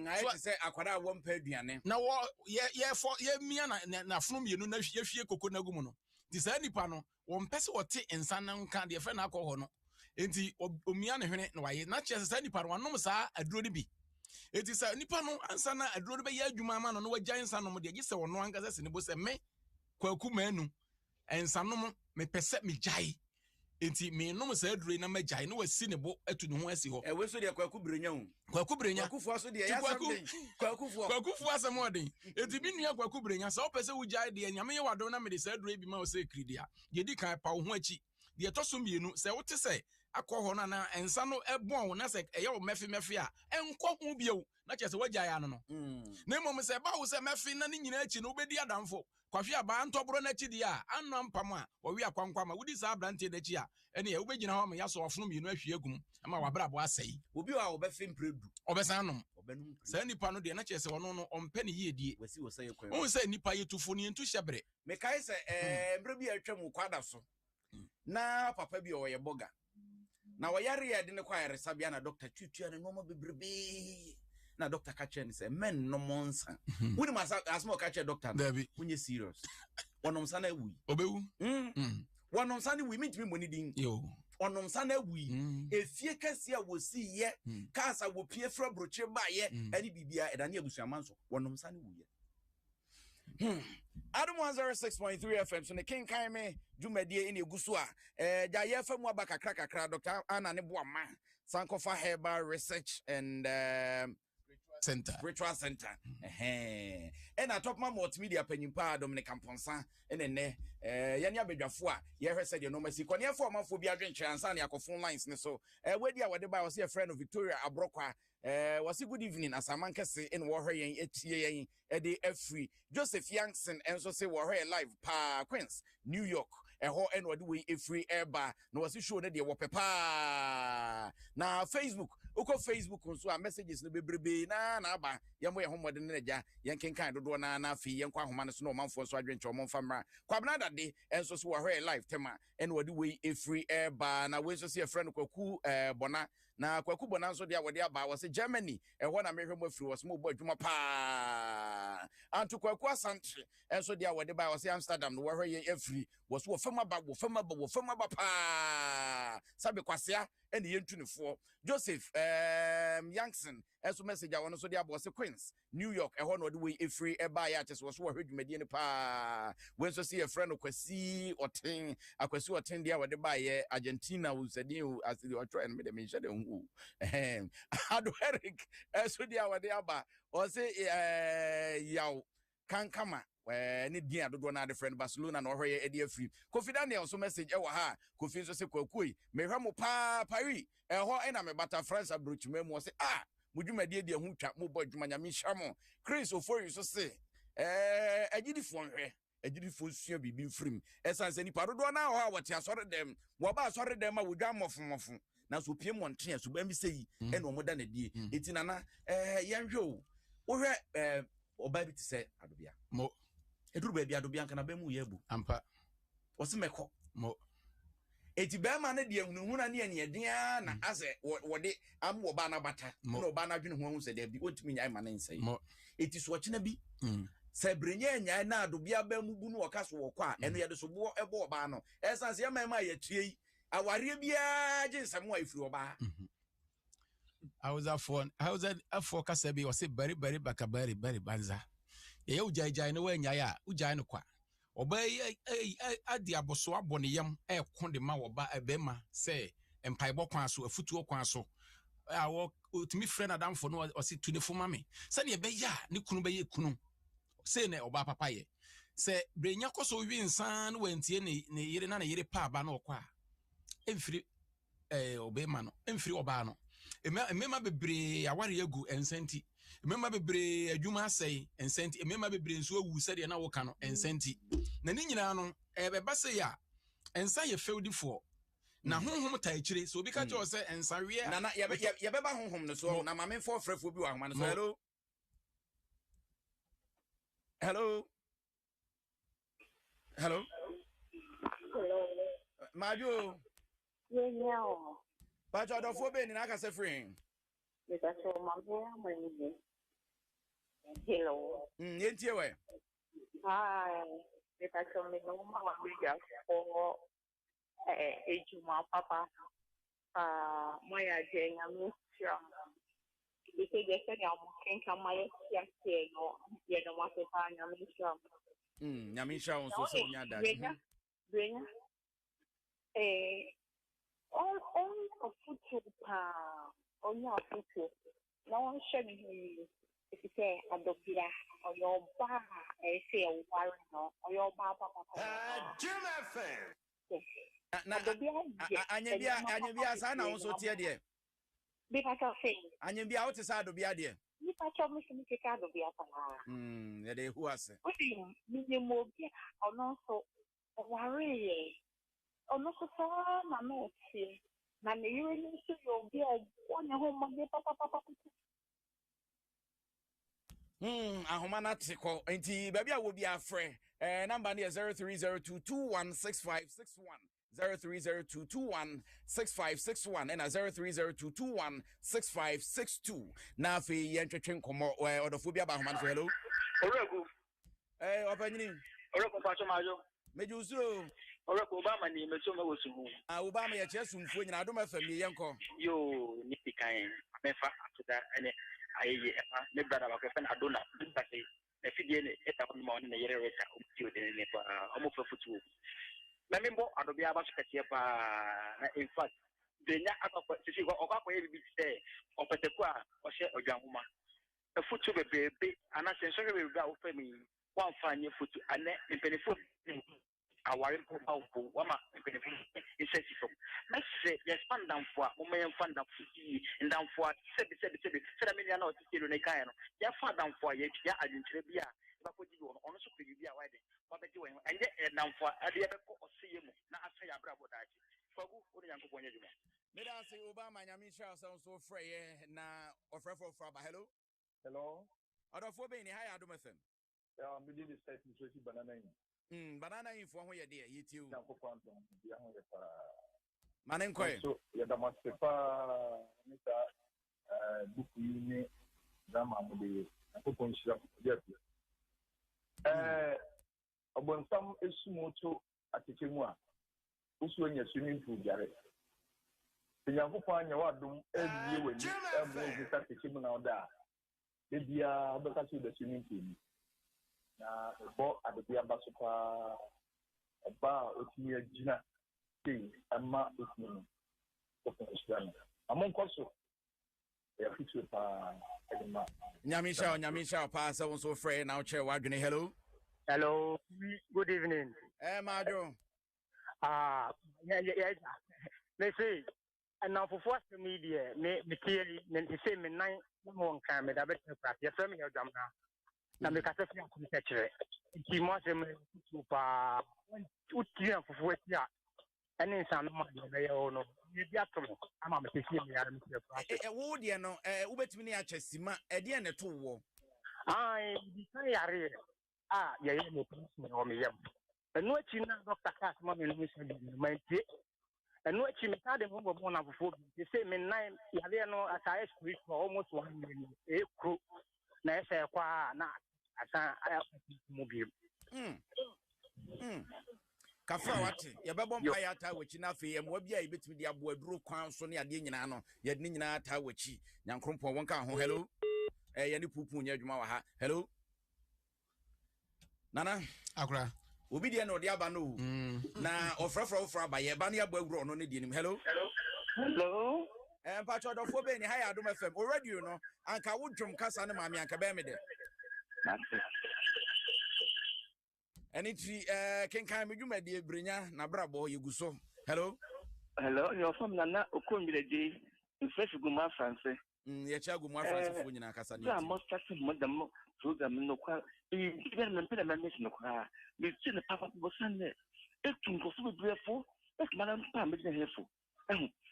ayi se akwara wo mpa aduane na wo ye mia na funu mienu na hwie koko na gumu no di sa nipa no wo mpese wote nsa na nka de fe na akọ no enti omia ne hwene na waye na che sa nipa no wanom sa aduro ni bi eti sa nipa no ansa na aduro be ya adwuma ma no no wagya nsa no mo de gise wono anka se ne bo se me kwaku manu ensa no me pese me jai enti me no sa aduro na magyae no wasi ne bo atu ne ho asi ho we so de kwaku brenya hu kwaku brenya kwaku fu so de ya something kwaku fu asem odin enti bi nua kwaku brenya sa opese wugyae de nyame ye wado na me de sa aduro bi ma o se kridia ye di kan pa wo ho achi de toso mienu se wote se akọ ho na ensa no ebon na se eye wo mefe a enko ho bio na che se wagya ya no na mom se ba wo se mefe na ni nyina achi no obedi adamfo kwahwe aba ntobro na achi dia anno ampam a wo wi akwankwa ma wudi sa abrante da chi a ene ye wobegyina ho ma yaso ofno mienu ahwie agum ama wabrabo asai obi wa wo be fe mpredu obesan nom sa nipa no de na che se wono no ompe ne yiedie wasi wo se yekwan won se nipa yetufo ne entu hyebre me kai se mbre bi atwam kwada so na papa bi o ye boga na wayare ya de ne kwa yaresa bia na doctor tutua ne no bebrebe na doctor ka chen say men no monsa woni masa asmo ka chen doctor wonye serious wonom sa na wi obewu wonom sa na wi mitimi moni din yo wonom sa na wi efie kase a wosi ye kasa wo pie fra broche ba ye ani bibia edane abusuamanso wonom sa na wi ye Adam 106.3 FM so ne Kenkan Me dwumadie ine eguso a jaye famu aba kakra Dr. Anna ne boama Sankofa Herbal Research and Spiritual Center and top ma multimedia panyimpa Dominic Amponsa ene yani abedwafo a ye hwese de no masi kone afo manfo bi adwenche ansa ne akofon lines ne so wedi a wode ba wo se friend of Victoria Abrokwa wasi good evening asamankese in wo hwe etie yen e free Joseph Youngson enso se wo hwe live pa Queens New York eho en wode we free airbar no wasi show ne de wo pepa na Facebook uko Facebook nso a messages no bebrebe na aba yemo ye homode ne ja yen kenkan dodo na fi yen kwa homa ne so no manfo so adwenche o monfa mra kwabna dade enso se wo hwe live tema en wode we free airbar na we so se friend kwaku bona na kwaku bona nso de wode aba wo se Germany eho na mehwe mo afiri wo se mo bo adwuma pa antu kwaku asante enso de wode ba wo se Amsterdam no wo hwe ye afiri wo so wo fama ba pa sabe kwasea ene yentunifo Joseph Youngson enso message awon so de aba wo se Queens New York eho na wode we afiri eba ya chese wo so wo hwe dwumadie ne pa we so se ye friend kwasi oten de wode ba ye Argentina wo sadin asidi o try and me de me shade hu Ado Eric so de wode aba o se yaw kankama ni dia dodo na de friend Barcelona no hwe e dia free Kofi Daniel so message e wa ha Kofi so se kwakui me hwa mo pa Paris eho e na me bata France abrochime mo se mudwumadie dia hu twa mo bo dwuma nyame hyamo Chris Ofori so se agidifo hwe agidifo sua bibi mfrim esanse ni parodo na ho a wote asore dem wo ba asore dem ma wodwa mofomofo na so pie mo ntwe so ba mi sei e no mo da na die eti nana yenhwe o wo hwe oba bi te se adobia mo eduru ba bi adobia nka na ba mu ye bu ampa wo se mekọ mo eti ba ma na de hunhuna ne ne dia na ase wo de am wo ba na bata na oba na dwene hu se de bi otumi nyai ma na nsai eti so ochena bi se brenye nyai na adobia ba mu bu no wakaso wo kwa eno ye de so bo ebo oba no esanse ya ma ye tue aware bia je nsam wa ifiri oba hausa afọ kasa bi wose bari baka bari banza ye ujai no wa nyai a ujai no kwa oba adi aboso abo ne yam ekon de ma woba ebema se empaibo kwan so afutuo kwan so awo otumi friend adamfo no o se tunefo mame se ne be ya ne kunu be ye kunu se ne oba papa ye se brenya koso wi nsan no wantie ne yire na ne yire pa aba no kwa emfiri obema no emfiri oba no emema bebre aware agu ensenti emema bebre adwuma asai ensenti emema bebre nso awu sede na woka no ensenti na ni nyina no beba se ya ensa ye feudifo na honhom ta akire so obi ka che o se ensa we na ye beba honhom no so na mame fo frefo bi wa homa no so hello Majo Yenyao. Pacho do fo be ni na ka se free. Because so mambo amani. Hello. Yentie we. Hi. Because so me no ma wa biga for ejuma papa. Moya je nyame sha. Because they said I'm Kenkan Me On Adom. Ye no ma se pa nyame sha. Nyame sha on so so nya da. Brenya. On a foot on your foot. No one should be if you say Adobia or your bar, I say a warren or your bar. Anyabia sana on so tie de. Because of saying Anyabia what is Adobia de. If I told me to take Adobia. Yeah, they who has. What do you mean? More or not so worry. Ono so na no tie na me yiri ni so yo bi onye ho ma de papa ahoma na tiko enti ba bia wo bi afre number ne 0302216561 0302216561 and 0302216562 na fe ye ntwetwe nkomo odofo bi aba ahoma no hello oregu opanyini oregu pacho majo mejuso oreko Obama ni meso mewosu Obama ye chesu mfuo nyina adom afam ye yenko yo ni pikan mefa atuda ene ayeye efa ne brother ba kwefen adona ntase e fidie ne eta ko ma ne yere reta umtio de ne pa omo fafutu na membo adobia ba sukete pa na in fact denya akwa sisi ko okwa ye bibi se opeteku a o hye odwanhoma e futu bebebe ana senso bebebe a wo fami wan fanye futu ane impenifo aware ko awko wama benefit insect from message yes pandam for moment fandam futi ndam for said me na o ti lo ne kan no ya fandam for ya agentire bia ba ko di ono so pe bia wa de ba be di wen ende ndam for ade be ko oseye mu na asa ya bra bodaji fagu oni yanko bonye juma me da say Obama nyame sha so frey na ofrefo fra ba hello odofo be ni ha ya adom fm ya me di site so si banana banana info ho ye de yitiu ya ho ye para manen koy so ya da mas pa ni ta buku ni dama mo de ko ponshira ya obonsam esumoto atike mu a usu anya swimming pool jare yanko pa anya wadum ewie wani ebo gita atike mu na oda de bia obeka so de swimming pool na bo adobia basopa ba otimi agina tin ama otimi ko ponshira amon koso ya fitu pa edema nyame sha pa so frey na o che wadwene hello good evening Majo yeah me say and now for first media me clearly me say me nine no kan me da better craft ya fam ya jam na me ka se fi ko se chere ti mo se me tu pa uti an fufu tia ene san no ma de ya ono bi atom ama me pese me yare me se wo de no wobetimi ne akyesima de ne to wo ai bi kan yare ye me pese me o me yam eno achi na doctor cast ma me no me se bi ma ntie eno achi me ka de mo bo na fofo bi se me nine yare no asa street for almost 1 year kro na ese kwa na asa mo bi Kafra wate yɛbɛbɔ mpa yɛ ata wachi na afei ɛmoa bi a yɛbɛtumi de aboa duro kwan so ne adeɛ nyinaa no yɛde ne nyinaa ata wachi nyankrompɔn wɔnka ho hello yɛne pupu nyɛ adwuma wɔ ha hello nana akora obi deɛ na ɔde aba no na ɔfrɛfrɛ aba yɛba ne yɛbɔ awuro ɔno ne deɛ nim hello mpatwɛ ɔdɔfoɔ bɛɛ ni ha yɛ Adom FM o radio no anka wo dwom kasa ne maame anka bɛɛ me dɛ Anitri Kenkan Me On Adom Brenya na brabo yeguso. Hello. Hello, your from Nana Okonbilede in fresh Guma France. Ye cha Guma France fo nyina kasa ni. Ya must start madam program no kwa. Even men pele men no kwa. Me see the papa go sande. E tun go so brefo. E madam pa me dey helpful.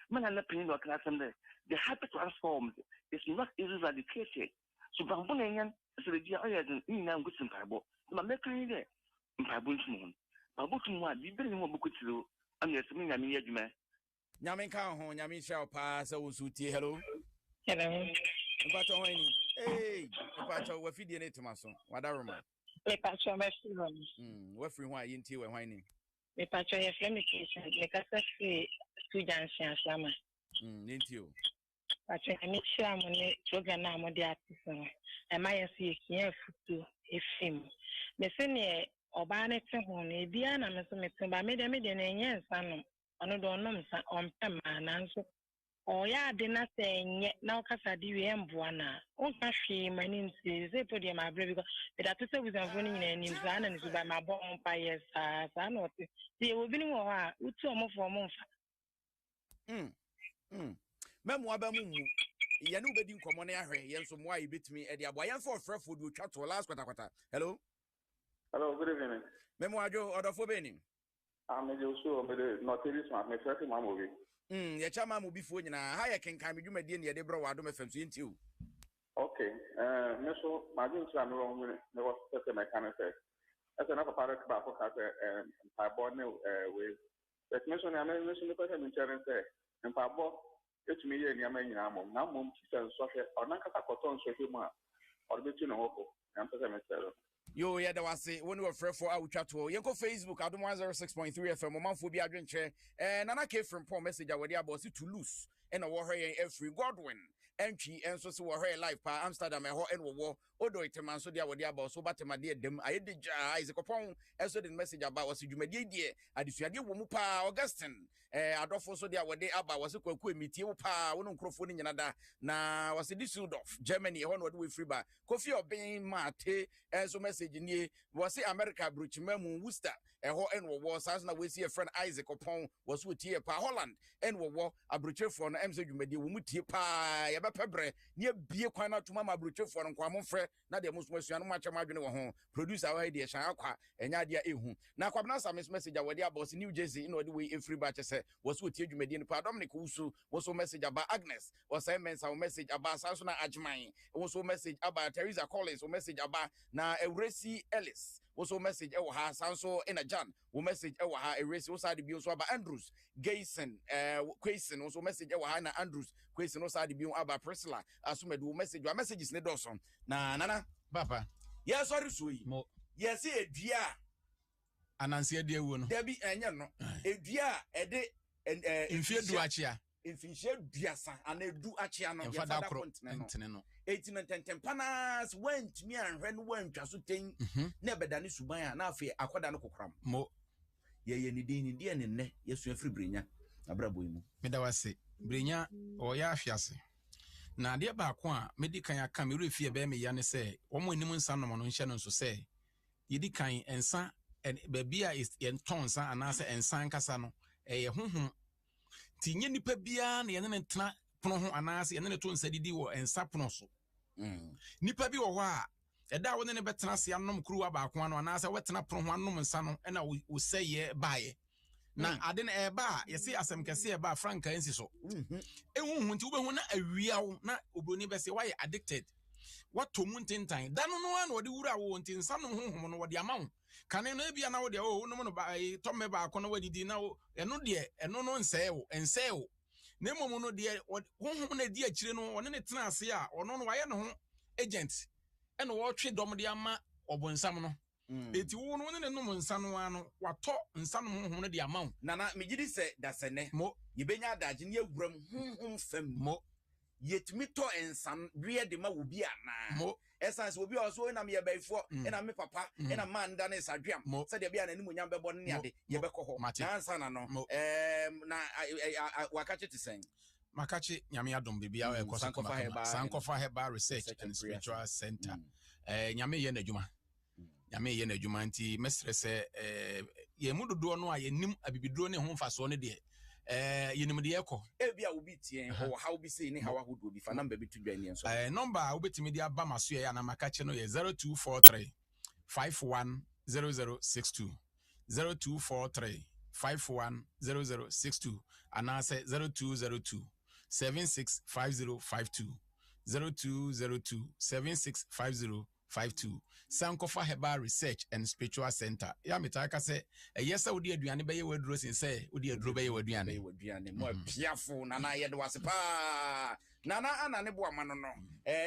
Man na pin no class am there. The habit transformed is not easily eradicated. So bambuna yan so the dia oya den ina ngusin pabo. Ma me kan there. Mpabuntum babutum a bibere ho bukutiro amyesimi nyame adwuma nyame kan ho nyame hwa pa sa wosutie hello mpacho ho ni mpacho wa fidie ne timaso wadaroma mpacho ma firo wa firi ho a yintie wa hwan ni mpacho ye flemication le kasa fi student sama yintie o pacho nyame hwa mo ne program na mo de atiso e ma yesi ekia futu efim me se ne oba ne te ho ne bia na me so me te ba me de na enye nsa no ono do no nsa ompem ananso o ya de na se enye na okasa di we mboa na onka hwe mani nti ze podi ma bre because me da to se wizanfo ni nyina ni nsa na ni so ba ma bo mpa yes sa na ote ti obi ni wo ha utu omofo mo mfa memo aba mu ye ne obedi nkomo ne ahwe ye nso mo ayi betimi e de abo ye mfa ofrefo do twa to last kwata hello good evening. Memo ajo odofo beni. I'm Joshua, not this one. My first movie. Ye chama mo bifo nyina ha ye Kenkan Me dwumadie ne ye de bro wa Adom FM so yenti o. Okay. Me so my dream to am wrong with me was set my kind of say. As another part about for I born with but me so na me so me person insurance say and pa bo etumi ye ni ama nyina mom na mom ti sen so hwe ona kasa koton so hwe mu a or betu no hoko am person me say Yo, yeah, that was it. When we were free for our chat to Yenko Facebook, Adom 106.3 FM, Momanfo be adventure. And Nana came from poor message I would about to lose. And a war here every Godwin. Entry and so her life pa Amsterdam and war. Odo it man so dia wadi about so batema dear them. I did Isaac upon and so the message about was you made dear. I did Wumupa Augustine. Adolfo so dia wadi about was a quick meet pa one microphone in another. Na was a Düsseldorf, Germany, on what we free by coffee or being mate and so message in was the America brooch memu Worcester. A whole and was as now we see a friend Isaac upon was with here pa Holland and war a brooch for an MC you made you pa pebre near be quite out to mama brooch for an quamon fre na de most much margin home produce our idea shakwa and idea ehu na kwabna miss message away about New Jersey in the way every batch was with you medin pa Dominic Usu was so message about Agnes was a message about Sansona Ajmai was so message about Teresa Collins or message about na Eresi Ellis was so message ha Sanso in a John wo message ha Eresi was side bi so about Andrews Gayson Quason also message ha na Andrews Quason was side bi about Priscilla asumedu message your messages ne doson na nana papa yes sorry sui mo yes edua ananse de ewu no debi enye no edua ede infie du achia infie duasa ana edu achia no ya fada continent no 18 panas went me and when went so ten na bedane suban na afi akoda no kokram mo ye ni din ne ne yesu afri brenya abrabo mu meda wase brenya o ya afiase na de ba ko a medikan aka me refi e be me ya ne se wo mo anim nsa no no nhye no so se yedi kan ensa ba bia is yen tonsa anase ensa nkasa no ye honhom ti nye nipa bia na ye ne tena pono ho anase ye ne to nsa didi wo ensa pono so nipa bi wo ho a eda wo ne betena se anom kuruwa ba ko ano anase wetena pono ho anom nsa no na wo seye baaye na ade na eba yesi asem kese eba franka ensi so ehun nti wo be na awia wo na obroni be se why addicted what to muntintan dan no an wode wura wo ntinsa no honhom no wode ama wo kane no ebia na wode o no no ba to me ba akọ na wadidi na eno de eno no nsɛ wo na mmom no de honhom na di akire no one ne tena ase a ono no waye ne ho agent eno wo twe dom de ama obonsam no eti wo no ne nom nsa no ano watɔ nsa no honhom no de ama wo nana megidi sɛ dasene mo yebenya adagye ne awuram honhom fam mo yetumi tɔ ensan wie de ma wo bi ana mo essence obi also na me yɛbɛifo na me papa na man da ne sadwam sɛ de bia na nimu nyam bɛbɔ ne ade yɛbɛkɔ hɔ na ansa na no na wakache te sɛn makache nyame adom bibia sankofa heba research and spiritual center nyame ye n'adwuma nti mesrɛ sɛ ye mu dodo no a yenim abibiduro ne ho mfaso ne de yenim de ekɔ ebia obi tie ho how bi say ne how ahodo bi fa number bi to dwa ne so number obetimi de aba maso ya na makache no ye 0243 510062 0243 510062 anase 0202 765052 0202 765052 Sankofa Herbal Research and Spiritual Center. Ya mitaka se yesa odi aduane beye waduro sin se odi aduro beye waduane mo piafo nana ye de wase pa nana ana ne bo amano no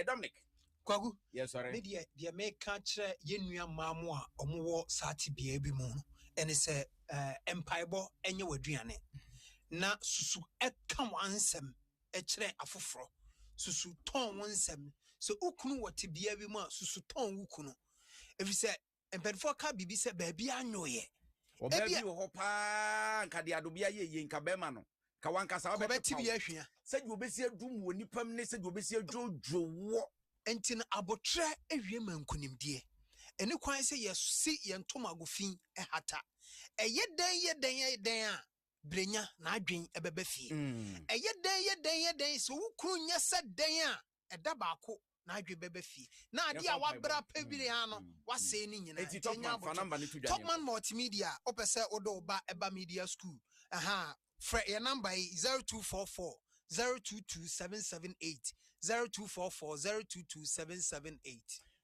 Dominic Kwagu yes sorry me de make kire ye nua maamo a omwo saati bia bi mu no ene se empaibo enye waduane na susu eka wansem kire afoforo susu ton wansem so ukunu wote bia bi mu a susu ton ukunu efise empedfo ka bibi se baabi anyoye obabi ho pa nka de adobia ye nka bema no ka wanka sa obeti bia hwea se de obesi adum wo nipam ne se de obesi adwojo wo enti na abotre ewie mankunimdie eni kwan se yesi yentomagofin ehata eyeden a brenya na adwen ebebe fie eyeden so wukuru nya se den a eda baako na adwe bebe fie na ade a wabra pebire ano wase ni nyina enti Topman multimedia opese odo ba eba media school your number is 0244 022778 0244022778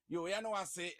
yo ya no wase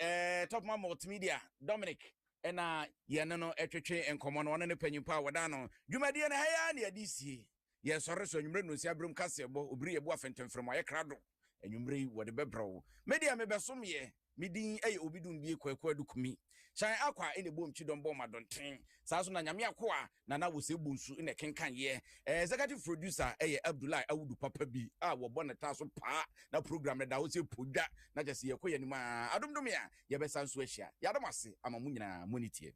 Topman multimedia Dominic ena ye no etwetwe enkomo no ne panyimpa wada no dwumadie na haya na adisie ye sore so nwumre no si abrum kasebo obiri ebu afentemfrem aye krado enwumre wode bebro media mebesom ye midin obidun bie kwakwa dukumi shan akwa ene bom chidon bom adonten saa so na nyame akwa na wose bunsu ene kenkan ye executive producer Abdullahi Awudu papa bi a wo bona taso pa na program na da wo se podwa na jese ye koye ni ma adomdom ya ye besanso ahia ya domase ama munyina monitie